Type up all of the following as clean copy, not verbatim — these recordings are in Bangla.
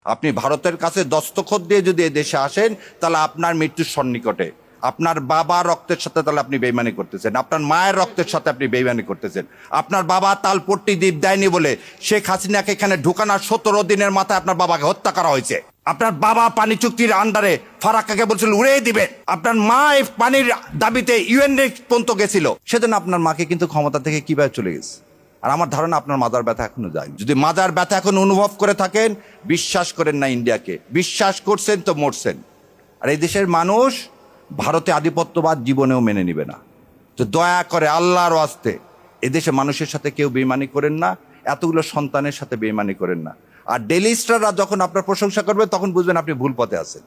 আপনি ভারতের কাছে দস্তখত দিয়ে যদি এই দেশে আসেন তাহলে আপনার মৃত্যুর সন্নিকটে। আপনার বাবা রক্তের সাথে তাহলে আপনি বেইমানি করতেছেন, আপনার মায়ের রক্তের সাথে আপনি বেইমানি করতেছেন। আপনার বাবা তালপট্টি দ্বীপ দেয়নি বলে শেখ হাসিনাকে এখানে ঢুকানোর 17 দিনের মাথায় আপনার বাবাকে হত্যা করা হয়েছে। আপনার বাবা পানি চুক্তির আন্ডারে ফারাক্কাকে বলছিল উড়িয়ে দিবে। আপনার মা এই পানির দাবিতে ইউএন পর্যন্ত গেছিল, সেজন্য আপনার মাকে কিন্তু ক্ষমতা থেকে কিভাবে চলে গেছে। আর আমার ধারণা আপনার মাজার ব্যথা এখনো যায়। যদি মাজার ব্যথা এখন অনুভব করে থাকেন, বিশ্বাস করেন না ইন্ডিয়াকে, বিশ্বাস করছেন তো মরছেন। আর এই দেশের মানুষ ভারতে আধিপত্যবাদ জীবনেও মেনে নিবে না। তো দয়া করে আল্লাহর ওয়াস্তে এদেশে মানুষের সাথে কেউ বেইমানি করেন না, এতগুলো সন্তানের সাথে বেইমানি করেন না। আর ডেইলি স্টাররা যখন আপনার প্রশংসা করবে তখন বুঝবেন আপনি ভুল পথে আছেন।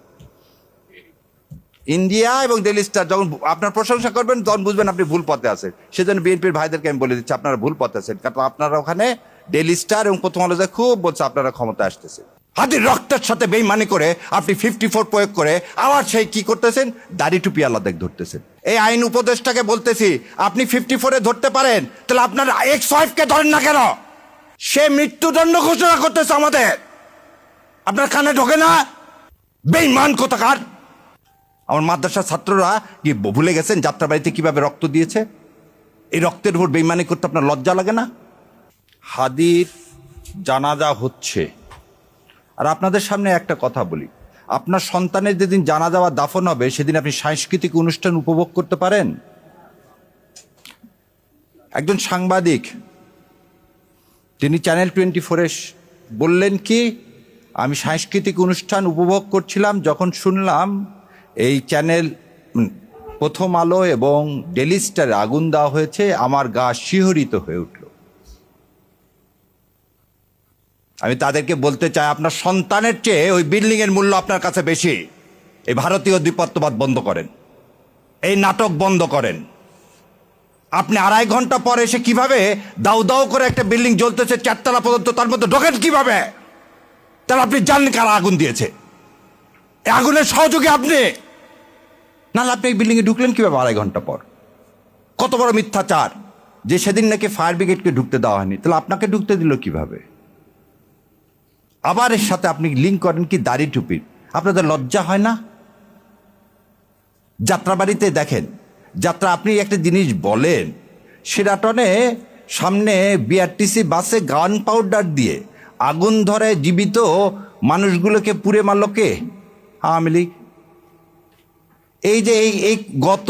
ইন্ডিয়া এবং ডেইলি স্টার যখন আপনার প্রশংসা করবেন তখন বুঝবেন আপনি ভুল পথে আছেন। সেজন্য বিএনপির ভাইদেরকে আমি বলে দিচ্ছি আপনারা ভুল পথে আছেন, কারণ আপনারা ওখানে ডেইলি স্টার এবং প্রথম আলো খুব বলছে আপনারা ক্ষমতা আসতেছে। হাতির রক্তের সাথে বেইমানি করে আপনি 54 প্রয়োগ করে আবার সেই কি করতেছেন, দাড়ি টুপি আলাদা ধরতেছেন। এই আইন উপদেষ্টাকে বলতেছি আপনি 54-এ ধরতে পারেন, তাহলে আপনার এক্স ওয়াইফকে ধরেন না কেন? সে মৃত্যুদণ্ড ঘোষণা করতেছে আমাদের, আপনার কানে ঢোকে না? বেইমান কোথাকার। আমার মাদ্রাসার ছাত্ররা কি ভুলে গেছেন যাত্রাবাড়িতে কিভাবে রক্ত দিয়েছে? এই রক্তের উপর বেইমানি করতে আপনার লজ্জা লাগে না? হাদির জানাজা হচ্ছে, আর আপনাদের সামনে একটা কথা বলি, আপনার সন্তানের যেদিন জানাজা বা দাফন হবে সেদিন আপনি সাংস্কৃতিক অনুষ্ঠান উপভোগ করতে পারেন? একজন সাংবাদিক তিনি চ্যানেল 24-এ বললেন কি, আমি সাংস্কৃতিক অনুষ্ঠান উপভোগ করছিলাম, যখন শুনলাম এই চ্যানেল প্রথম আলো এবং ডেইলি স্টারে আগুন দেওয়া হয়েছে, আমার গা শিহরিত হয়ে উঠল। আমি তাদেরকে বলতে চাই, আপনার সন্তানের চেয়ে ওই বিল্ডিং এর মূল্য আপনার কাছে বেশি। এই ভারতীয় আধিপত্যবাদ বন্ধ করেন, এই নাটক বন্ধ করেন। আপনি 2.5 ঘন্টা পরে এসে কিভাবে দাউ দাউ করে একটা বিল্ডিং জ্বলতেছে 4 তলা পর্যন্ত, তার মধ্যে ঢোকেন কিভাবে? তাহলে আপনি জানেন কারা আগুন দিয়েছে? এই আগুনের সহযোগী আপনি, নাহলে আপনি এই বিল্ডিং এ ঢুকলেন কিভাবে 2.5 ঘন্টা পর? কত বড় মিথ্যাচার যে সেদিন নাকি ফায়ার ব্রিগেডকে ঢুকতে দেওয়া হয়নি, তাহলে আপনাকে ঢুকতে দিল কিভাবে? আবার এর সাথে আপনি লিঙ্ক করেন কি দাড়ি টুপির। আপনাদের লজ্জা হয় না? যাত্রাবাড়িতে দেখেন, যাত্রা আপনি একটা জিনিস বলেন, সেরাটনে সামনে বিআরটিসি বাসে গান পাউডার দিয়ে আগুন ধরে জীবিত মানুষগুলোকে পুড়ে মারল কে? আওয়ামী লীগ। এই যে এই গত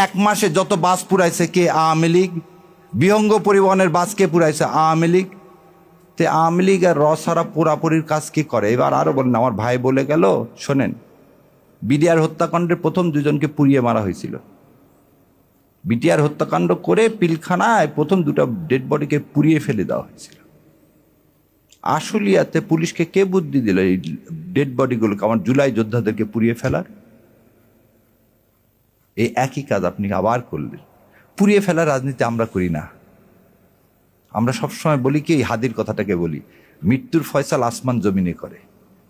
1 মাসে যত বাস পুরাইছে কে? আওয়ামী লীগ। বিহঙ্গ পরিবহনের বাস কে পুরাইছে? আওয়ামী লীগ। তে আওয়ামী লীগ আর রসারা পোড়াপুরির কাজ কি করে? এবার আরো বলেন, আমার ভাই বলে গেল, শোনেন, বিডিআর হত্যাকাণ্ডের প্রথম 2 জনকে পুড়িয়ে মারা হয়েছিল। বিটিআর হত্যাকাণ্ড করে পিলখানায় প্রথম 2টা ডেড বডিকে পুড়িয়ে ফেলে দেওয়া হয়েছিল। আশুলিয়াতে পুলিশকে কে বুদ্ধি দিল এই ডেড বডিগুলোকে, আমার জুলাই যোদ্ধাদেরকে পুড়িয়ে ফেলার? এই একই কাজ আপনি আবার করলেন। পুড়িয়ে ফেলার রাজনীতি আমরা করি না। আমরা সবসময় বলি কি, হাদির কথাটাকে বলি, মৃত্যুর ফয়সাল আসমান জমিনে করে।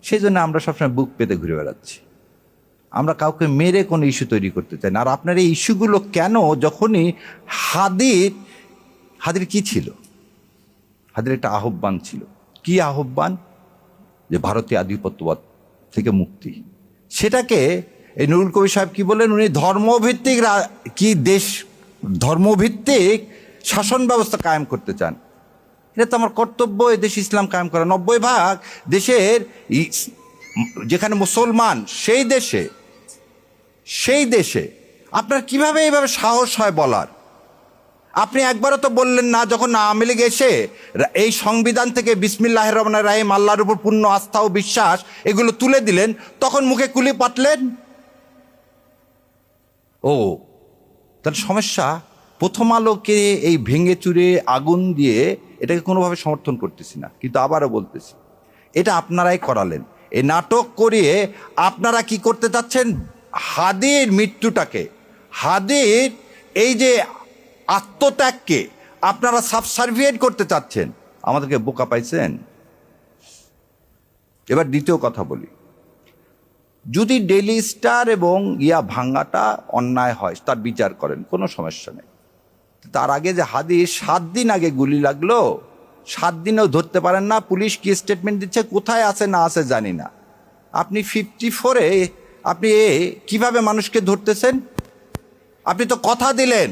সেই জন্য আমরা সবসময় বুক পেতে ঘুরে বেড়াচ্ছি। আমরা কাউকে মেরে কোনো ইস্যু তৈরি করতে চাই না। আর আপনার এই ইস্যুগুলো কেন? যখনই হাদির কি ছিল? হাদির একটা আহ্বান ছিল। কি আহ্বান? যে ভারতীয় আধিপত্যবাদ থেকে মুক্তি। সেটাকে এই নুরুল কবির সাহেব কি বলেন, উনি ধর্মভিত্তিক ধর্মভিত্তিক শাসন ব্যবস্থা কায়েম করতে চান। এটা তো আমার কর্তব্য, এই দেশ ইসলাম কায়েম করা। 90% দেশের যেখানে মুসলমান, সেই দেশে আপনার কিভাবে এইভাবে সাহস হয় বলার? আপনি একবারও তো বললেন না, যখন আওয়ামী লীগ এসে এই সংবিধান থেকে বিসমিল্লাহির রহমানির রহিম, আল্লাহর উপর পূর্ণ আস্থা ও বিশ্বাস এগুলো তুলে দিলেন, তখন মুখে কুলি পাতলেন। ও তার সমস্যা, প্রথম আলোকে এই ভেঙে চুরে আগুন দিয়ে এটাকে কোনোভাবে সমর্থন করতেছি না, কিন্তু আবারও বলতেছি, এটা আপনারাই করালেন। এই নাটক করিয়ে আপনারা কি করতে চাচ্ছেন? হাদির মৃত্যুটাকে, হাদির এই যে আত্মত্যাগকে আপনারা সাবসার্ভিয়েট করতে চাচ্ছেন। আমাদেরকে বোকা পাইছেন। এবার দ্বিতীয় কথা বলি, যদি ডেইলি স্টার এবং ভাঙ্গাটা অন্যায় হয়, তার বিচার করেন, কোনো সমস্যা নেই। তার আগে যে হাদির 7 দিন আগে গুলি লাগলো, 7 দিনেও ধরতে পারেন না। পুলিশ কি স্টেটমেন্ট দিচ্ছে, কোথায় আছে না আছে জানি না। আপনি 54-এ আপনি কিভাবে মানুষকে ধরতেছেন? আপনি তো কথা দিলেন